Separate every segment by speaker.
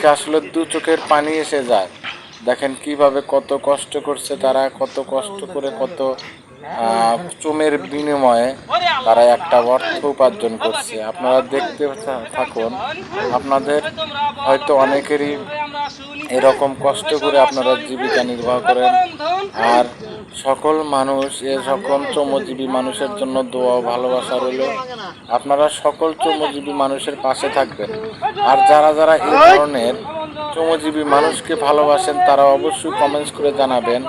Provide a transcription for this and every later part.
Speaker 1: দেখে আসলে দু চোখের পানি এসে যায়। দেখেন কিভাবে কত কষ্ট করছে তারা, কত কষ্ট করে কত শ্রমের বিনিময়ে তারা একটা অর্থ উপার্জন করছে। আপনারা দেখতে থাকুন, আপনাদের হয়তো অনেকেরই এরকম কষ্ট করে আপনারা জীবিকা নির্বাহ করেন। আর সকল মানুষ, এ সকল শ্রমজীবী মানুষের জন্য দোয়া ও ভালোবাসা রইল। আপনারা সকল শ্রমজীবী মানুষের পাশে থাকবেন। আর যারা যারা এই ধরনের শ্রমজীবী মানুষকে ভালোবাসেন তারা অবশ্যই কমেন্টস করে জানাবেন,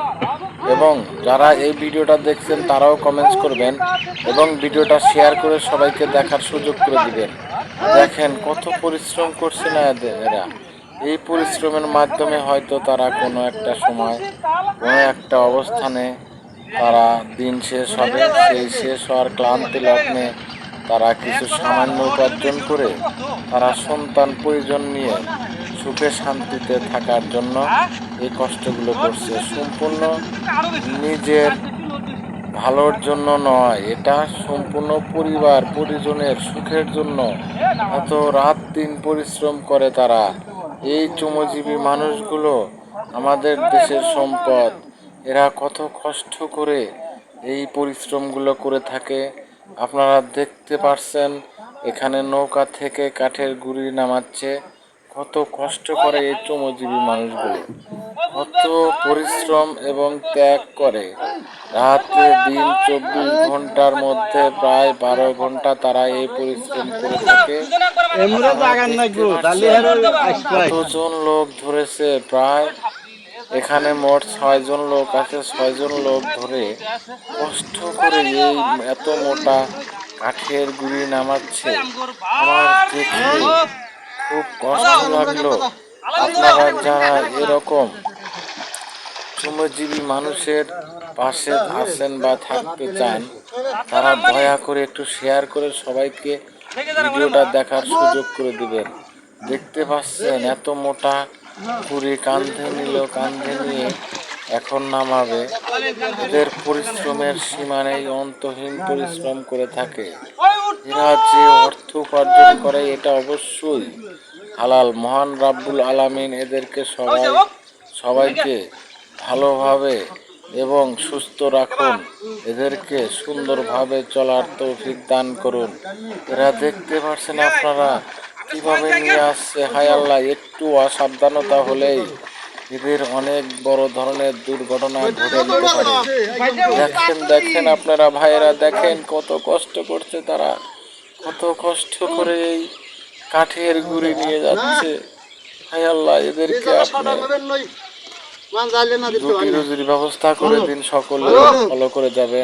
Speaker 1: এবং যারা এই ভিডিওটা দেখছেন তারাও কমেন্টস করবেন এবং ভিডিওটা শেয়ার করে সবাইকে দেখার সুযোগ করে দিবেন। দেখেন কত পরিশ্রম করছে না এরা। এই পরিশ্রমের মাধ্যমে হয়তো তারা কোনো একটা সময় কোনো একটা অবস্থানে তারা দিন শেষ হবে, সেই শেষ হওয়ার ক্লান্তি লগ্নে তারা কিছু সামান্য উপার্জন করে তারা সন্তান পরিজন নিয়ে সুখে শান্তিতে থাকার জন্য এই কষ্টগুলো করছে। সম্পূর্ণ নিজের ভালোর জন্য নয়, এটা সম্পূর্ণ পরিবার পরিজনের সুখের জন্য এত রাত দিন পরিশ্রম করে তারা। এই শ্রমজীবী মানুষগুলো আমাদের দেশের সম্পদ। এরা কত কষ্ট করে এই পরিশ্রমগুলো করে থাকে। আপনারা দেখতে পাচ্ছেন এখানে নৌকা থেকে কাঠের গুঁড়ি নামাচ্ছে। কত কষ্ট করে এই শ্রমজীবী মানুষগুলো, কত পরিশ্রম এবং ত্যাগ করে। রাতে দিন 24 ঘন্টার মধ্যে প্রায় 12 ঘন্টা তারা এই পরিশ্রম করে থাকে। কতজন লোক ধরেছে, প্রায় এখানে মোট 6 জন লোক আছে। 6 জন লোক ধরে কষ্ট করে এই এত মোটা কাঠের গুঁড়ি নামাচ্ছে। আমার দেখে খুব কষ্ট লাগলো। আপনারা যারা এরকম শ্রমজীবী মানুষের পাশে আছেন বা থাকতে চান, তারা দয়া করে একটু শেয়ার করে সবাইকে ভিডিওটা দেখার সুযোগ করে দিবেন। দেখতে পাচ্ছেন এত মোটা কুড়ি কাঁধে নিয়ে এখন নামাবে। এদের পরিশ্রমের সীমা নেই, অন্তহীন পরিশ্রম করে থাকে। এরা যে অর্থ উপার্জন করে এটা অবশ্যই হালাল। মহান রাব্বুল আলামিন এদেরকে সবাইকে ভালোভাবে এবং সুস্থ রাখুন, এদেরকে সুন্দরভাবে চলার তৌফিক দান করুন। এরা দেখতে পাচ্ছেন আপনারা কিভাবে নিয়ে আসছে। হায় আল্লাহ, একটু অসাবধানতা হলেই এদের অনেক বড় ধরনের দুর্ঘটনা ঘটে যেতে পারে। দেখেন আপনারা ভাইয়েরা, দেখেন কত কষ্ট করছে তারা, কত কষ্ট করে এই কাঠের গুঁড়ি নিয়ে যাচ্ছে। হায় আল্লাহ, এদেরকে আপনি রুটি রুজির ব্যবস্থা করে দিন, সকলে ফলো করে যাবে।